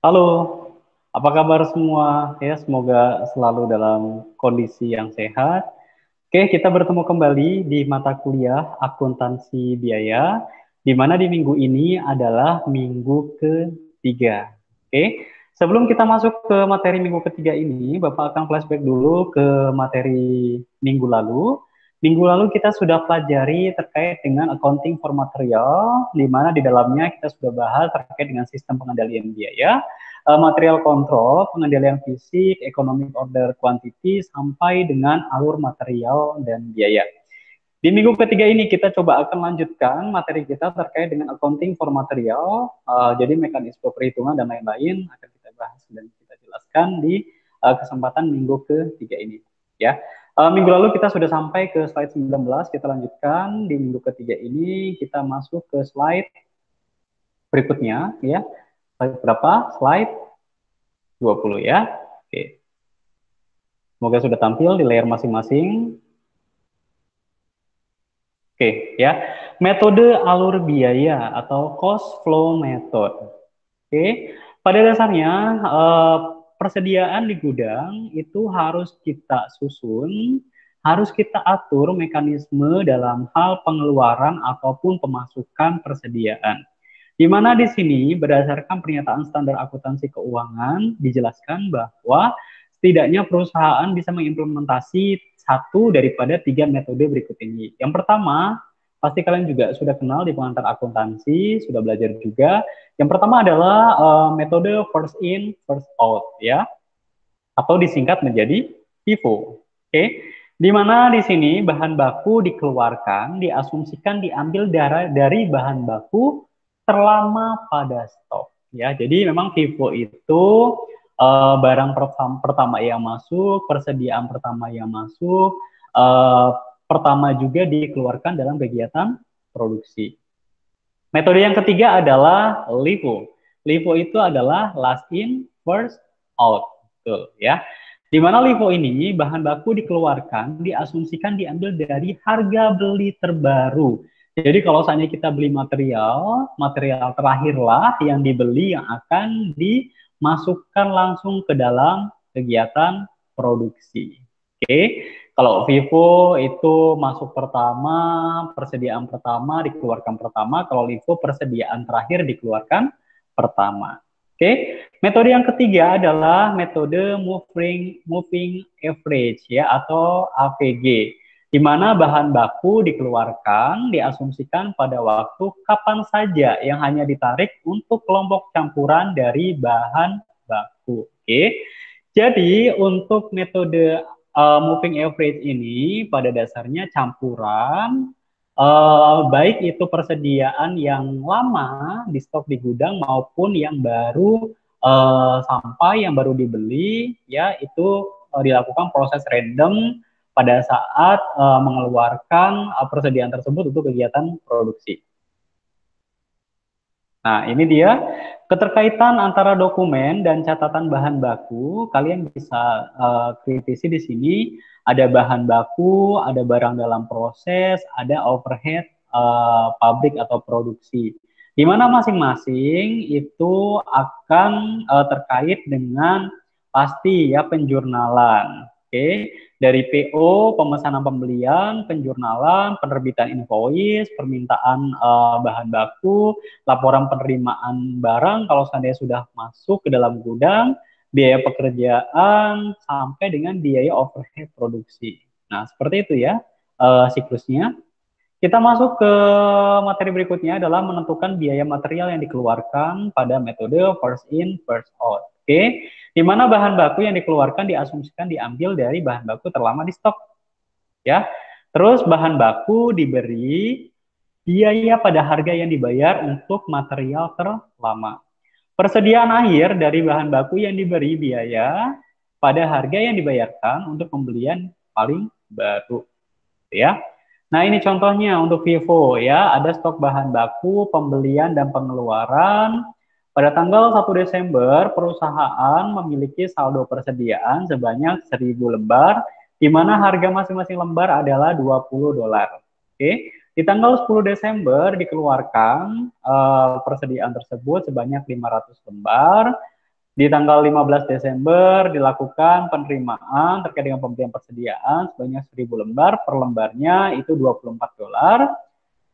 Halo, apa kabar semua? Ya, semoga selalu dalam kondisi yang sehat. Oke, kita bertemu kembali di mata kuliah akuntansi biaya, di mana di minggu ini adalah minggu ketiga. Oke, sebelum kita masuk ke materi minggu ketiga ini, Bapak akan flashback dulu ke materi minggu lalu. Minggu lalu kita sudah pelajari terkait dengan accounting for material, di mana di dalamnya kita sudah bahas terkait dengan sistem pengendalian biaya, material control, pengendalian fisik, economic order quantity, sampai dengan alur material dan biaya. Di minggu ketiga ini kita coba akan lanjutkan materi kita terkait dengan accounting for material, jadi mekanisme perhitungan dan lain-lain akan kita bahas dan kita jelaskan di kesempatan minggu ketiga ini. Ya, minggu lalu kita sudah sampai ke slide 19, kita lanjutkan di minggu ketiga ini kita masuk ke slide berikutnya, ya. Slide berapa? Slide 20 ya. Oke. Semoga sudah tampil di layar masing-masing. Oke, ya. Metode alur biaya atau cost flow method. Oke. Pada dasarnya persediaan di gudang itu harus kita susun, harus kita atur mekanisme dalam hal pengeluaran ataupun pemasukan persediaan. Di mana di sini berdasarkan pernyataan standar akuntansi keuangan dijelaskan bahwa setidaknya perusahaan bisa mengimplementasi satu daripada tiga metode berikut ini. Yang pertama, pasti kalian juga sudah kenal di pengantar akuntansi, sudah belajar juga. Yang pertama adalah metode first in, first out, ya, atau disingkat menjadi FIFO. Oke, di mana di sini bahan baku dikeluarkan, diasumsikan diambil dari bahan baku terlama pada stok. Ya, jadi memang FIFO itu barang pertama yang masuk, persediaan pertama yang masuk, uh, pertama juga dikeluarkan dalam kegiatan produksi. Metode yang ketiga adalah LIFO. LIFO itu adalah last in, first out. Betul, ya. Di mana LIFO ini bahan baku dikeluarkan, diasumsikan diambil dari harga beli terbaru. Jadi kalau saatnya kita beli material, material terakhirlah yang dibeli yang akan dimasukkan langsung ke dalam kegiatan produksi. Oke, kalau Vivo itu masuk pertama, persediaan pertama dikeluarkan pertama, kalau Livo persediaan terakhir dikeluarkan pertama. Oke, metode yang ketiga adalah metode moving average ya atau AVG, di mana bahan baku dikeluarkan diasumsikan pada waktu kapan saja yang hanya ditarik untuk kelompok campuran dari bahan baku. Oke, jadi untuk metode moving average ini pada dasarnya campuran baik itu persediaan yang lama di stok di gudang maupun yang baru sampai yang baru dibeli ya itu dilakukan proses random pada saat mengeluarkan persediaan tersebut untuk kegiatan produksi. Nah, ini dia keterkaitan antara dokumen dan catatan bahan baku. Kalian bisa kritisi di sini. Ada bahan baku, ada barang dalam proses, ada overhead pabrik atau produksi. Di mana masing-masing itu akan terkait dengan pasti ya penjurnalan. Oke, dari PO, pemesanan pembelian, penjurnalan, penerbitan invoice, permintaan bahan baku, laporan penerimaan barang kalau seandainya sudah masuk ke dalam gudang, biaya pekerjaan, sampai dengan biaya overhead produksi. Nah, seperti itu ya siklusnya. Kita masuk ke materi berikutnya adalah menentukan biaya material yang dikeluarkan pada metode first in, first out. Oke, di mana bahan baku yang dikeluarkan diasumsikan diambil dari bahan baku terlama di stok. Ya, terus bahan baku diberi biaya pada harga yang dibayar untuk material terlama. Persediaan akhir dari bahan baku yang diberi biaya pada harga yang dibayarkan untuk pembelian paling baru. Ya. Nah, ini contohnya untuk Vivo ya, ada stok bahan baku, pembelian dan pengeluaran. Pada tanggal 1 Desember, perusahaan memiliki saldo persediaan sebanyak 1.000 lembar, di mana harga masing-masing lembar adalah $20. Oke, di tanggal 10 Desember dikeluarkan persediaan tersebut sebanyak 500 lembar. Di tanggal 15 Desember dilakukan penerimaan terkait dengan pembelian persediaan sebanyak 1.000 lembar, per lembarnya itu $24.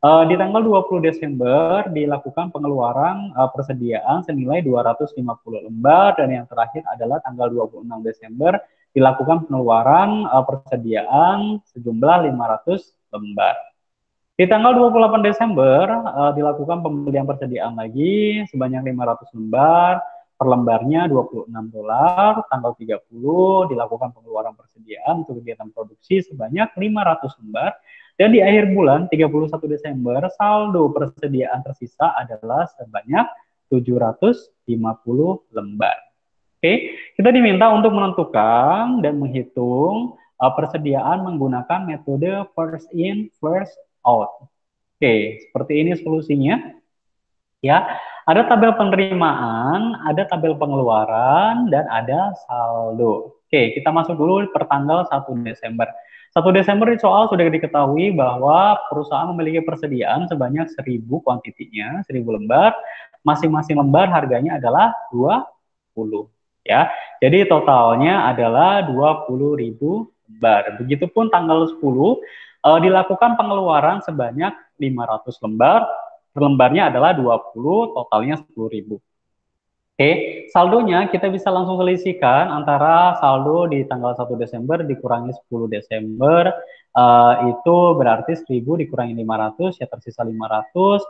Di tanggal 20 Desember dilakukan pengeluaran persediaan senilai 250 lembar, dan yang terakhir adalah tanggal 26 Desember dilakukan pengeluaran persediaan sejumlah 500 lembar. Di tanggal 28 Desember dilakukan pembelian persediaan lagi sebanyak 500 lembar, per lembarnya $26. Tanggal 30 dilakukan pengeluaran persediaan untuk kegiatan produksi sebanyak 500 lembar. Dan di akhir bulan 31 Desember saldo persediaan tersisa adalah sebanyak 750 lembar. Oke, kita diminta untuk menentukan dan menghitung persediaan menggunakan metode first in, first out. Oke, seperti ini solusinya. Ya, ada tabel penerimaan, ada tabel pengeluaran, dan ada saldo. Oke, kita masuk dulu per tanggal 1 Desember. 1 Desember di soal sudah diketahui bahwa perusahaan memiliki persediaan sebanyak 1.000 kuantitinya, 1.000 lembar. Masing-masing lembar harganya adalah 20. Ya, jadi totalnya adalah 20.000 lembar. Begitupun tanggal 10 dilakukan pengeluaran sebanyak 500 lembar, per lembarnya adalah 20, totalnya 10.000. Oke, saldonya kita bisa langsung selisihkan antara saldo di tanggal 1 Desember dikurangi 10 Desember, itu berarti 1.000 dikurangi 500, ya tersisa 500,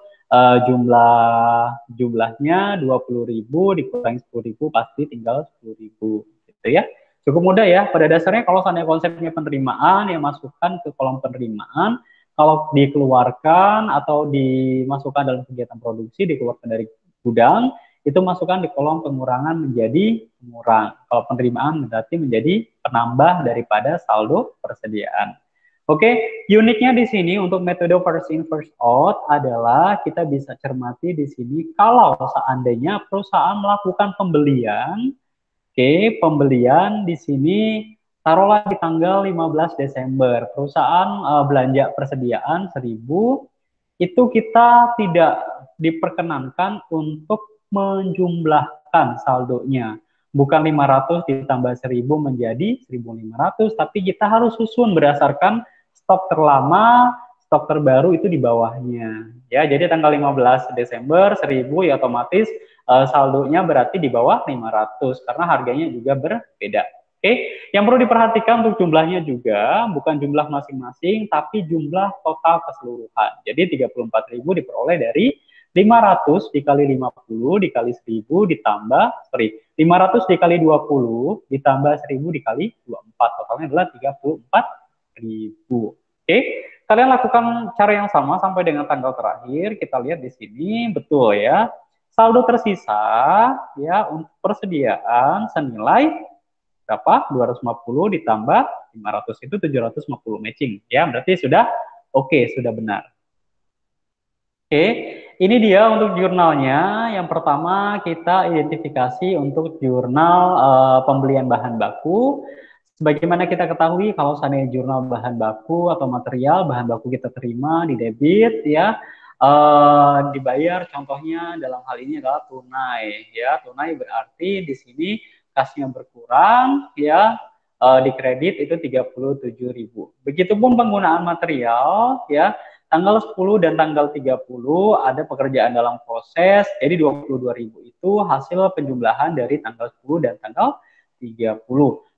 jumlahnya 20.000 dikurangi 10.000 pasti tinggal 10.000, gitu ya. Cukup mudah ya. Pada dasarnya kalau seandainya konsepnya penerimaan, yang masukkan ke kolom penerimaan. Kalau dikeluarkan atau dimasukkan dalam kegiatan produksi, dikeluarkan dari gudang, itu masukkan di kolom pengurangan menjadi pengurang. Kalau penerimaan berarti menjadi penambah daripada saldo persediaan. Oke, uniknya di sini untuk metode first in first out adalah kita bisa cermati di sini kalau seandainya perusahaan melakukan pembelian. Oke, pembelian di sini taruhlah di tanggal 15 Desember, perusahaan belanja persediaan 1.000, itu kita tidak diperkenankan untuk menjumlahkan saldonya. Bukan 500 ditambah 1.000 menjadi 1.500, tapi kita harus susun berdasarkan stok terlama, stok terbaru itu di bawahnya. Ya, jadi tanggal 15 Desember 1.000 ya otomatis saldonya berarti di bawah 500 karena harganya juga berbeda. Oke, yang perlu diperhatikan untuk jumlahnya juga bukan jumlah masing-masing tapi jumlah total keseluruhan. Jadi 34.000 diperoleh dari 500 dikali 50 dikali 1.000 ditambah 500 dikali 20 ditambah 1.000 dikali 24, totalnya adalah 34.000. Oke, kalian lakukan cara yang sama sampai dengan tanggal terakhir. Kita lihat di sini betul ya. Saldo tersisa ya untuk persediaan senilai berapa? 250 ditambah 500 itu 750 matching ya. Berarti sudah oke, sudah benar. Oke, ini dia untuk jurnalnya. Yang pertama kita identifikasi untuk jurnal pembelian bahan baku. Sebagaimana kita ketahui kalau seandainya jurnal bahan baku atau material bahan baku kita terima di debit ya, dibayar contohnya dalam hal ini adalah tunai ya. Tunai berarti di sini kasnya berkurang ya, di kredit itu 37.000. Begitupun penggunaan material ya, tanggal 10 dan tanggal 30 ada pekerjaan dalam proses, jadi 22.000 itu hasil penjumlahan dari tanggal 10 dan tanggal 30.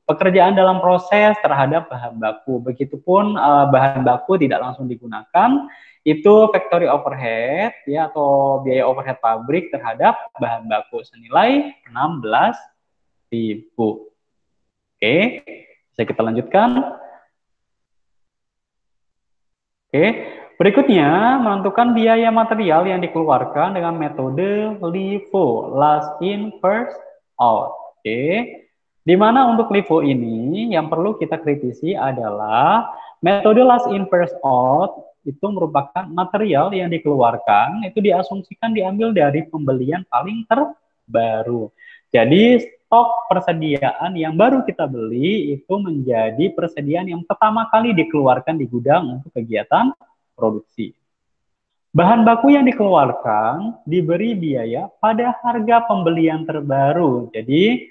Pekerjaan dalam proses terhadap bahan baku, begitupun bahan baku tidak langsung digunakan, itu factory overhead ya atau biaya overhead pabrik terhadap bahan baku senilai 16.000. Oke, bisa kita lanjutkan. Oke, berikutnya menentukan biaya material yang dikeluarkan dengan metode LIFO, last in first out. Oke. Di mana untuk LIFO ini yang perlu kita kritisi adalah metode last in first out itu merupakan material yang dikeluarkan itu diasumsikan diambil dari pembelian paling terbaru. Jadi stok persediaan yang baru kita beli itu menjadi persediaan yang pertama kali dikeluarkan di gudang untuk kegiatan produksi. Bahan baku yang dikeluarkan diberi biaya pada harga pembelian terbaru. Jadi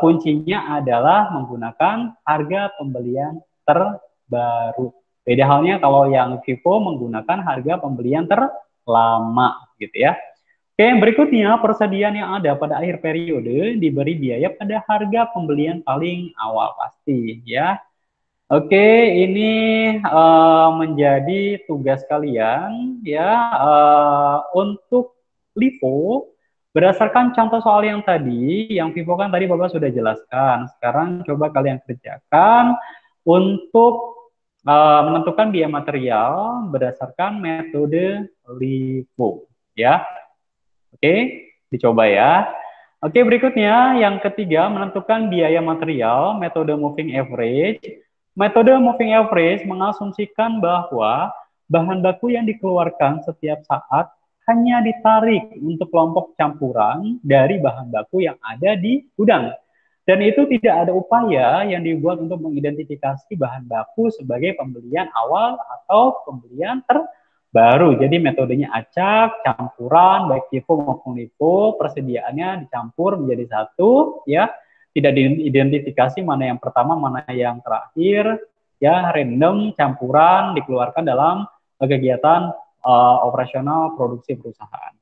kuncinya adalah menggunakan harga pembelian terbaru. Beda halnya kalau yang Vivo menggunakan harga pembelian terlama gitu ya. Oke, berikutnya persediaan yang ada pada akhir periode diberi biaya pada harga pembelian paling awal pasti ya. Oke, ini menjadi tugas kalian ya untuk LIFO berdasarkan contoh soal yang tadi, yang Vivo kan tadi Bapak sudah jelaskan. Sekarang coba kalian kerjakan untuk menentukan biaya material berdasarkan metode LIFO ya. Oke, dicoba ya. Oke, berikutnya yang ketiga menentukan biaya material, metode moving average. Metode moving average mengasumsikan bahwa bahan baku yang dikeluarkan setiap saat hanya ditarik untuk kelompok campuran dari bahan baku yang ada di gudang. Dan itu tidak ada upaya yang dibuat untuk mengidentifikasi bahan baku sebagai pembelian awal atau pembelian terbaru. Jadi metodenya acak, campuran, baik FIFO maupun LIFO, persediaannya dicampur menjadi satu, ya. Tidak diidentifikasi mana yang pertama, mana yang terakhir, ya, random, campuran, dikeluarkan dalam kegiatan operasional produksi perusahaan.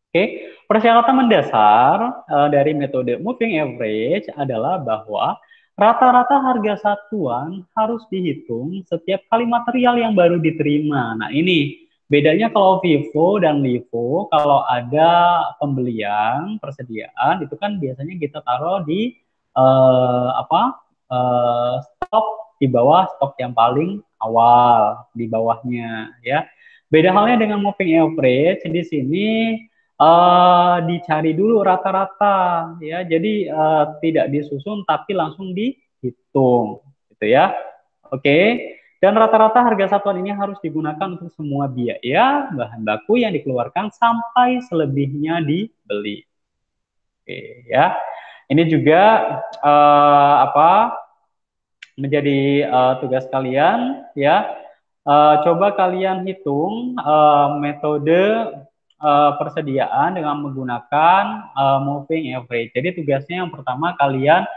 Oke, persyaratan mendasar dari metode moving average adalah bahwa rata-rata harga satuan harus dihitung setiap kali material yang baru diterima. Nah, ini bedanya kalau Vivo dan Livo, kalau ada pembelian, persediaan, itu kan biasanya kita taruh di stok di bawah stok yang paling awal, di bawahnya ya. Beda halnya dengan moving average, di sini dicari dulu rata-rata ya. Jadi tidak disusun tapi langsung dihitung gitu ya. Oke. Dan rata-rata harga satuan ini harus digunakan untuk semua biaya bahan baku yang dikeluarkan sampai selebihnya dibeli. Oke ya. Ini juga menjadi tugas kalian ya. Coba kalian hitung metode persediaan dengan menggunakan moving average. Jadi tugasnya yang pertama kalian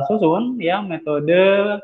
susun ya metode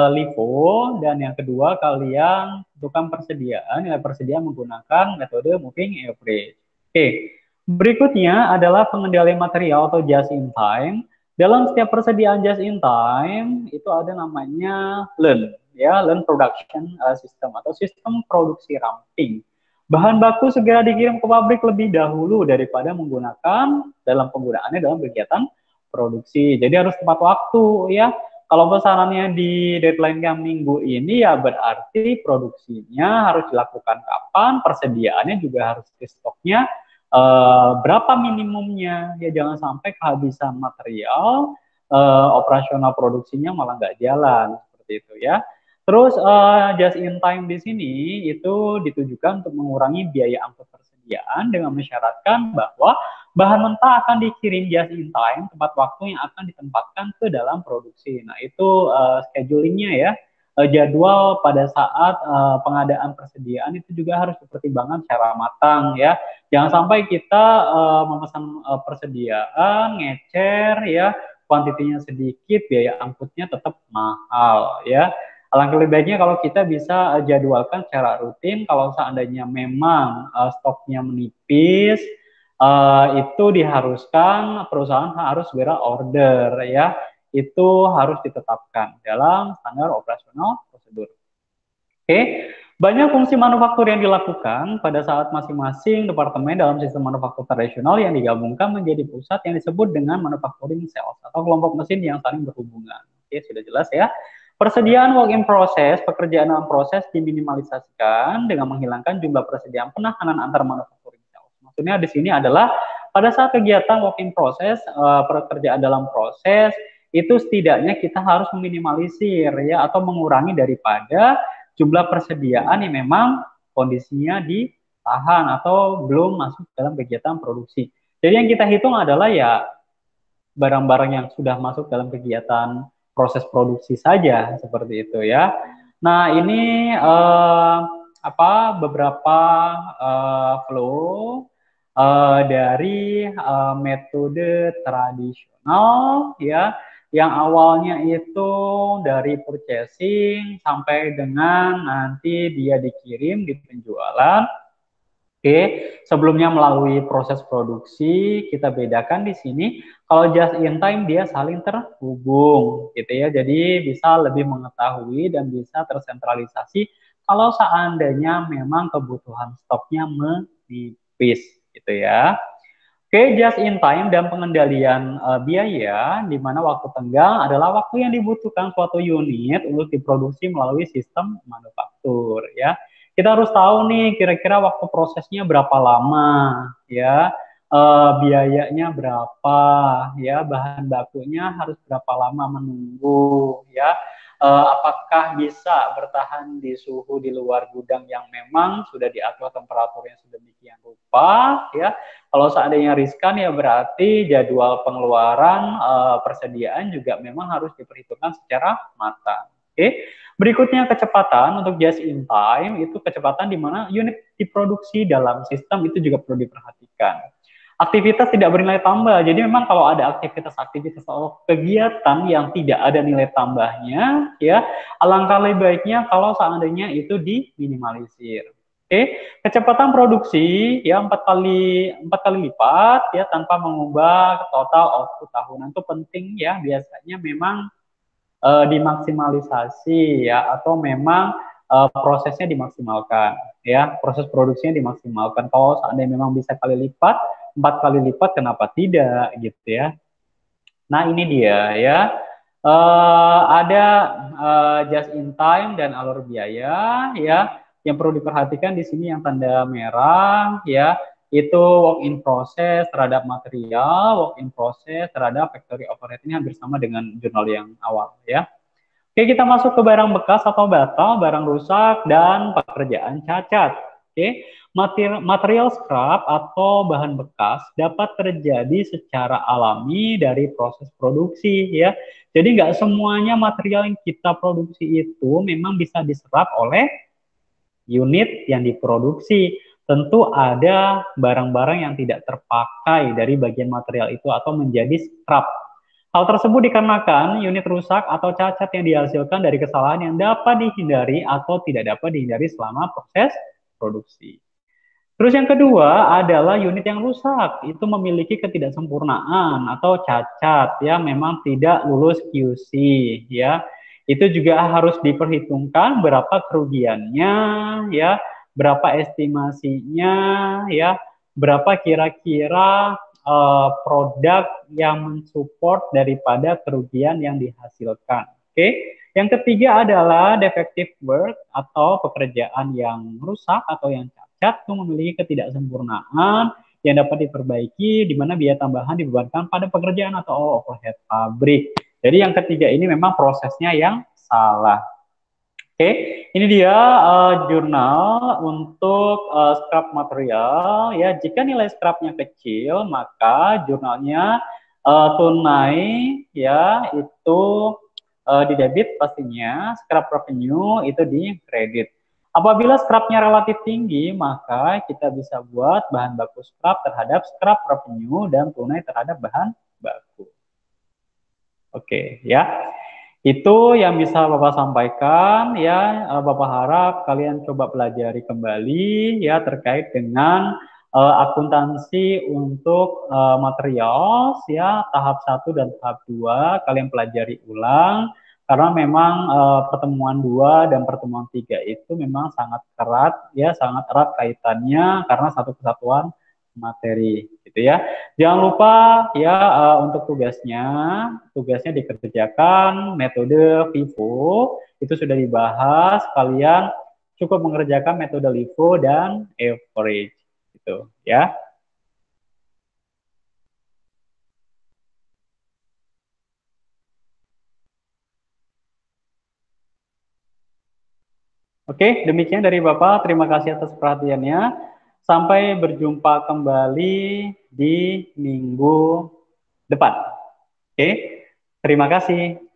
LIFO, dan yang kedua kalian tentukan persediaan, ya persediaan menggunakan metode moving average. Oke, berikutnya adalah pengendalian material atau just in time. Dalam setiap persediaan just in time itu ada namanya LEARN ya, Learn Production System atau sistem produksi ramping. Bahan baku segera dikirim ke pabrik lebih dahulu daripada menggunakan dalam penggunaannya dalam kegiatan produksi. Jadi harus tepat waktu ya. Kalau pesanannya di deadline yang minggu ini ya berarti produksinya harus dilakukan kapan, persediaannya juga harus di stoknya berapa minimumnya. Ya jangan sampai kehabisan material, operasional produksinya malah nggak jalan seperti itu ya. Terus just in time di sini itu ditujukan untuk mengurangi biaya angkut persediaan dengan mensyaratkan bahwa bahan mentah akan dikirim just in time tepat waktu yang akan ditempatkan ke dalam produksi. Nah itu schedulingnya ya, jadwal pada saat pengadaan persediaan itu juga harus dipertimbangkan secara matang ya. Jangan sampai kita memesan persediaan, ngecer ya, kuantitinya sedikit, biaya angkutnya tetap mahal ya. Alangkah lebih baiknya kalau kita bisa jadwalkan secara rutin. Kalau seandainya memang stoknya menipis, itu diharuskan perusahaan harus segera order ya. Itu harus ditetapkan dalam standar operasional prosedur. Oke, banyak fungsi manufaktur yang dilakukan pada saat masing-masing departemen dalam sistem manufaktur tradisional yang digabungkan menjadi pusat yang disebut dengan manufacturing cells atau kelompok mesin yang saling berhubungan. Oke, sudah jelas ya. Persediaan work in process, pekerjaan dalam proses diminimalisasikan dengan menghilangkan jumlah persediaan penahanan antar manufacturing cells. Maksudnya di sini adalah pada saat kegiatan work in process, pekerjaan dalam proses, itu setidaknya kita harus meminimalisir ya atau mengurangi daripada jumlah persediaan yang memang kondisinya ditahan atau belum masuk dalam kegiatan produksi. Jadi yang kita hitung adalah ya barang-barang yang sudah masuk dalam kegiatan proses produksi saja seperti itu ya. Nah ini beberapa flow dari metode tradisional ya yang awalnya itu dari purchasing sampai dengan nanti dia dikirim di penjualan. Oke, sebelumnya melalui proses produksi kita bedakan di sini kalau just in time dia saling terhubung gitu ya. Jadi bisa lebih mengetahui dan bisa tersentralisasi kalau seandainya memang kebutuhan stoknya menipis gitu ya. Oke, just in time dan pengendalian biaya, di mana waktu tenggang adalah waktu yang dibutuhkan suatu unit untuk diproduksi melalui sistem manufaktur, ya. Kita harus tahu nih, kira-kira waktu prosesnya berapa lama, ya, biayanya berapa, ya, bahan bakunya harus berapa lama menunggu, ya, apakah bisa bertahan di suhu di luar gudang yang memang sudah diatur temperaturnya sedemikian rupa, ya. Kalau seandainya riskan ya berarti jadwal pengeluaran persediaan juga memang harus diperhitungkan secara matang. Oke. Berikutnya kecepatan untuk just in time itu kecepatan di mana unit diproduksi dalam sistem itu juga perlu diperhatikan. Aktivitas tidak bernilai tambah. Jadi memang kalau ada aktivitas-aktivitas atau kegiatan yang tidak ada nilai tambahnya, ya alangkah lebih baiknya kalau seandainya itu diminimalisir. Oke, kecepatan produksi ya empat kali lipat ya tanpa mengubah total output tahunan itu penting ya biasanya memang dimaksimalisasi ya atau memang prosesnya dimaksimalkan ya proses produksinya dimaksimalkan kalau seandainya memang bisa kali lipat 4 kali lipat kenapa tidak gitu ya. Nah ini dia ya ada just in time dan alur biaya ya yang perlu diperhatikan di sini yang tanda merah ya itu work in process terhadap material, work in process terhadap factory overhead ini hampir sama dengan jurnal yang awal ya. Oke, kita masuk ke barang bekas atau batal, barang rusak, dan pekerjaan cacat. Oke, material scrap atau bahan bekas dapat terjadi secara alami dari proses produksi ya. Jadi nggak semuanya material yang kita produksi itu memang bisa diserap oleh unit yang diproduksi. Tentu ada barang-barang yang tidak terpakai dari bagian material itu atau menjadi scrap. Hal tersebut dikarenakan unit rusak atau cacat yang dihasilkan dari kesalahan yang dapat dihindari atau tidak dapat dihindari selama proses produksi. Terus yang kedua adalah unit yang rusak, itu memiliki ketidaksempurnaan atau cacat ya, memang tidak lulus QC ya. Itu juga harus diperhitungkan berapa kerugiannya ya, berapa estimasinya ya, berapa kira-kira produk yang mensupport daripada kerugian yang dihasilkan. Oke. Yang ketiga adalah defective work atau pekerjaan yang rusak atau yang cacat itu memiliki ketidaksempurnaan yang dapat diperbaiki di mana biaya tambahan dibebankan pada pekerjaan atau overhead pabrik. Jadi yang ketiga ini memang prosesnya yang salah. Oke, ini dia jurnal untuk scrap material ya. Jika nilai scrapnya kecil, maka jurnalnya tunai ya itu di debit pastinya, scrap revenue itu di kredit. Apabila scrapnya relatif tinggi, maka kita bisa buat bahan baku scrap terhadap scrap revenue dan tunai terhadap bahan baku. Oke, ya. Itu yang bisa Bapak sampaikan ya. Bapak harap kalian coba pelajari kembali ya terkait dengan akuntansi untuk material ya tahap 1 dan tahap 2 kalian pelajari ulang karena memang pertemuan 2 dan pertemuan 3 itu memang sangat erat ya sangat erat kaitannya karena satu kesatuan materi gitu ya. Jangan lupa ya untuk tugasnya dikerjakan metode FIFO itu sudah dibahas. Kalian cukup mengerjakan metode LIFO dan average gitu ya. Oke, demikian dari Bapak. Terima kasih atas perhatiannya. Sampai berjumpa kembali di minggu depan. Oke, terima kasih.